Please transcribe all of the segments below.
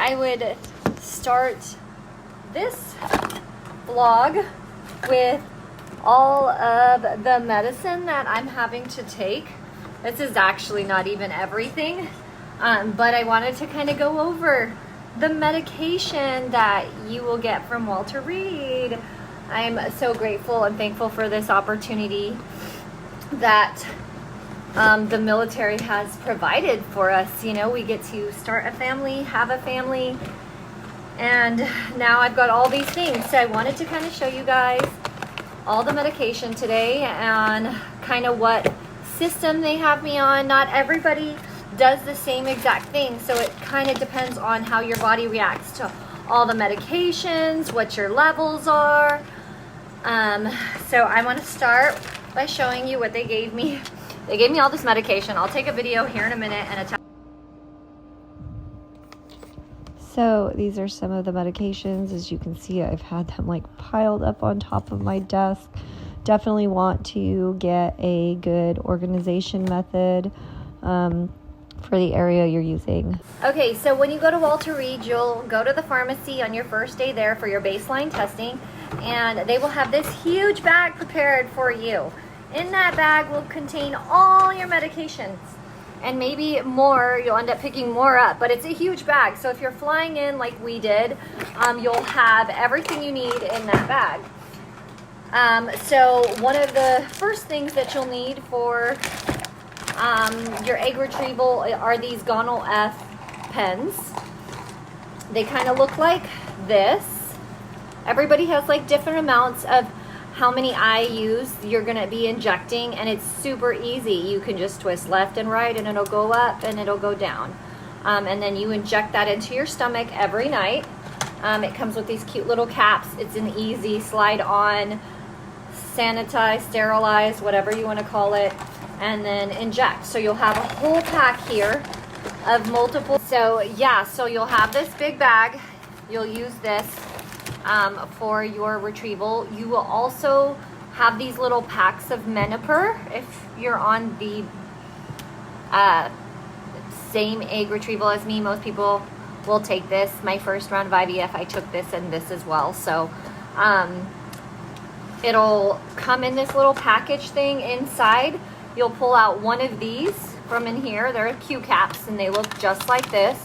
I would start this vlog with all of the medicine that I'm having to take. This is actually not even everything, but I wanted to kind of go over the medication that you will get from Walter Reed. I'm so grateful and thankful for this opportunity that the military has provided for us. You know, we get to start a family, have a family, and now I've got all these things. So I wanted to kind of show you guys all the medication today and kind of what system they have me on. Not everybody does the same exact thing, so it kind of depends on how your body reacts to all the medications, what your levels are. So I want to start by showing you what they gave me. They gave me all this medication. I'll take a video here in a minute and attach. So these are some of the medications. As you can see, I've had them like piled up on top of my desk. Definitely want to get a good organization method for the area you're using. Okay, so when you go to Walter Reed, you'll go to the pharmacy on your first day there for your baseline testing, and they will have this huge bag prepared for you. In that bag will contain all your medications, and maybe more. You'll end up picking more up, but it's a huge bag. So if you're flying in like we did, you'll have everything you need in that bag. So one of the first things that you'll need for your egg retrieval are these Gonal F pens. They kind of look like this. Everybody has like different amounts of how many IUs you're going to be injecting, and it's super easy. You can just twist left and right and it'll go up and it'll go down. And then you inject that into your stomach every night. It comes with these cute little caps. It's an easy slide on, sanitize, sterilize, whatever you want to call it, and then inject. So you'll have a whole pack here of multiple. So yeah, so you'll have this big bag. You'll use this for your retrieval. You will also have these little packs of Menopur if you're on the same egg retrieval as me. Most people will take this. My first round of IVF, I took this and this as well. So it'll come in this little package thing inside. You'll pull out one of these from in here. They're Q caps and they look just like this.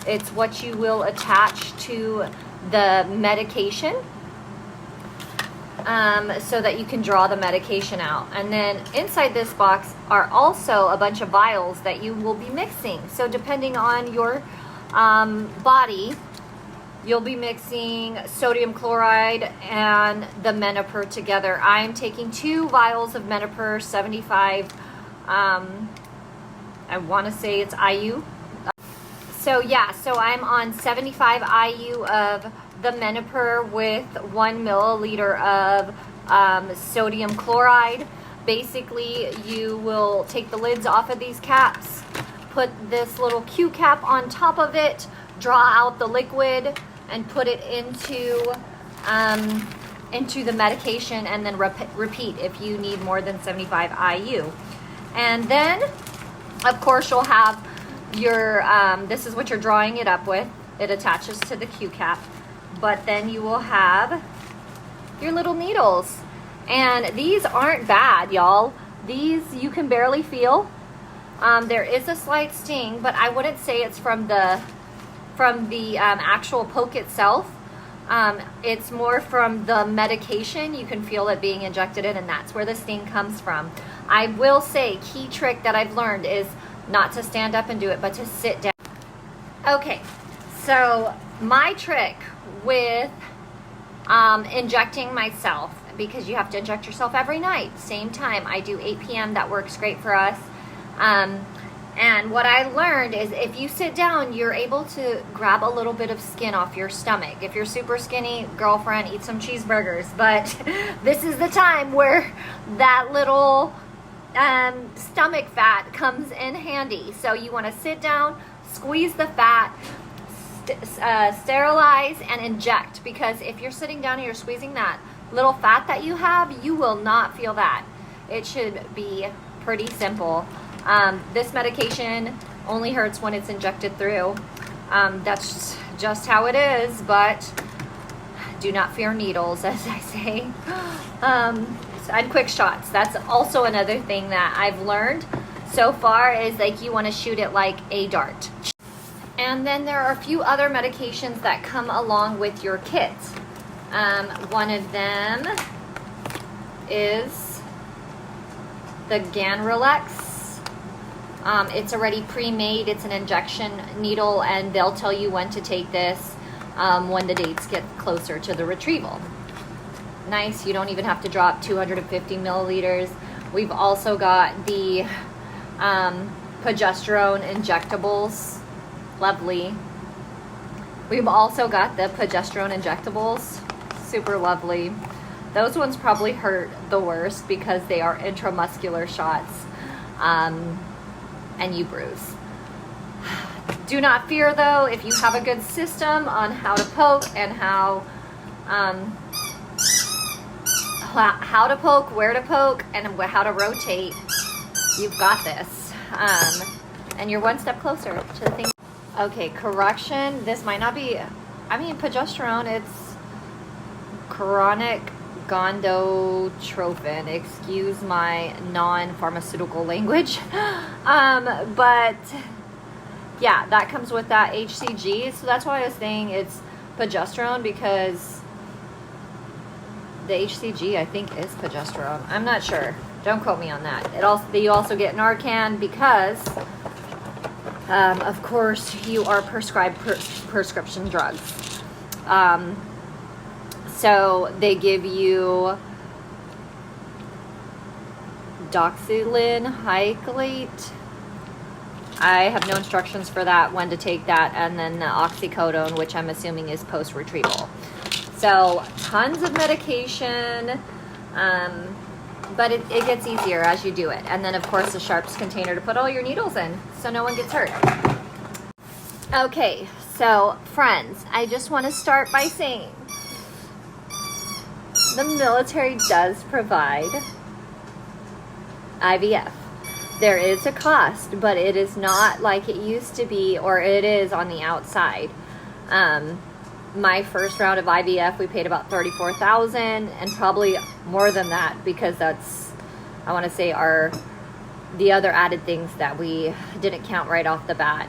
It's what you will attach to the medication so that you can draw the medication out. And then inside this box are also a bunch of vials that you will be mixing. So depending on your body, you'll be mixing sodium chloride and the Menopur together. I'm taking 2 vials of Menopur, 75, I want to say it's IU. So yeah, so I'm on 75 IU of the Menopur with 1 milliliter of sodium chloride. Basically, you will take the lids off of these caps, put this little Q cap on top of it, draw out the liquid, and put it into the medication, and then repeat if you need more than 75 IU. And then, of course, you'll have your, this is what you're drawing it up with. It attaches to the Q cap. But then you will have your little needles. And these aren't bad, y'all. These you can barely feel. There is a slight sting, but I wouldn't say it's from the actual poke itself. It's more from the medication. You can feel it being injected in, and that's where the sting comes from. I will say, key trick that I've learned is not to stand up and do it, but to sit down. Okay, so my trick with injecting myself, because you have to inject yourself every night, same time. I do 8 p.m. That works great for us. And what I learned is if you sit down, you're able to grab a little bit of skin off your stomach. If you're super skinny, girlfriend, eat some cheeseburgers. But this is the time where that little stomach fat comes in handy. So you want to sit down, squeeze the fat, sterilize, and inject. Because if you're sitting down and you're squeezing that little fat that you have, you will not feel that. It should be pretty simple. This medication only hurts when it's injected through. That's just how it is, but do not fear needles, as I say. And quick shots. That's also another thing that I've learned so far is like you want to shoot it like a dart. And then there are a few other medications that come along with your kit. One of them is the Ganrelex. It's already pre-made. It's an injection needle, and they'll tell you when to take this when the dates get closer to the retrieval. Nice. You don't even have to drop 250 milliliters. We've also got the progesterone injectables. Lovely. We've also got the progesterone injectables. Super lovely. Those ones probably hurt the worst because they are intramuscular shots, and you bruise. Do not fear though, if you have a good system on how to poke and how to poke, where to poke, and how to rotate, you've got this. And you're one step closer to the thing. Okay, correction. This might not be, progesterone, it's chronic gonadotropin. Excuse my non-pharmaceutical language. But yeah, that comes with that HCG. So that's why I was saying it's progesterone, because the HCG, I think, is progesterone. I'm not sure. Don't quote me on that. You also get Narcan because, of course, you are prescribed prescription drugs. So they give you doxylin hyclate. I have no instructions for that, when to take that, and then the oxycodone, which I'm assuming is post-retrieval. So tons of medication, but it gets easier as you do it. And then, of course, the sharps container to put all your needles in so no one gets hurt. Okay, so friends, I just want to start by saying the military does provide IVF. There is a cost, but it is not like it used to be, or it is on the outside. My first round of IVF, we paid about $34,000, and probably more than that, because that's, I want to say, the other added things that we didn't count right off the bat.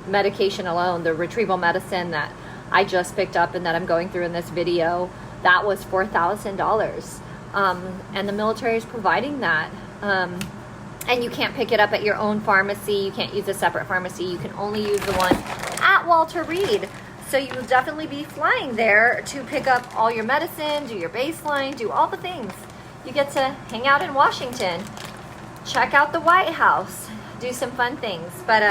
Medication alone, the retrieval medicine that I just picked up and that I'm going through in this video, that was $4,000. And the military is providing that. And you can't pick it up at your own pharmacy. You can't use a separate pharmacy. You can only use the one at Walter Reed. So you will definitely be flying there to pick up all your medicine, do your baseline, do all the things. You get to hang out in Washington, check out the White House, do some fun things. But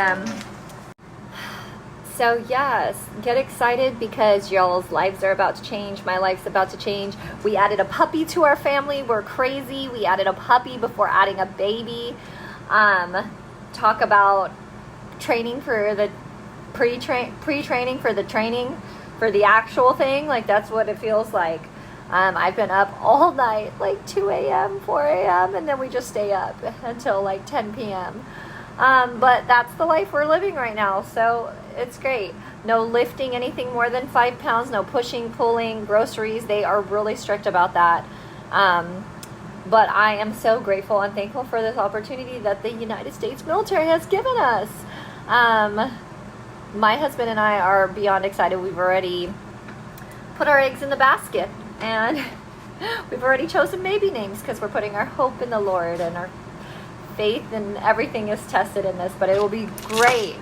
so yes, get excited because y'all's lives are about to change. My life's about to change. We added a puppy to our family. We're crazy. We added a puppy before adding a baby. Talk about training for the pre-training for the training for the actual thing. Like, that's what it feels like. I've been up all night, like 2 a.m., 4 a.m., and then we just stay up until like 10 p.m. But that's the life we're living right now, so it's great. No lifting anything more than 5 pounds, no pushing, pulling, groceries. They are really strict about that. But I am so grateful and thankful for this opportunity that the United States military has given us. My husband and I are beyond excited. We've already put our eggs in the basket, and we've already chosen baby names because we're putting our hope in the Lord, and our faith and everything is tested in this, but it will be great.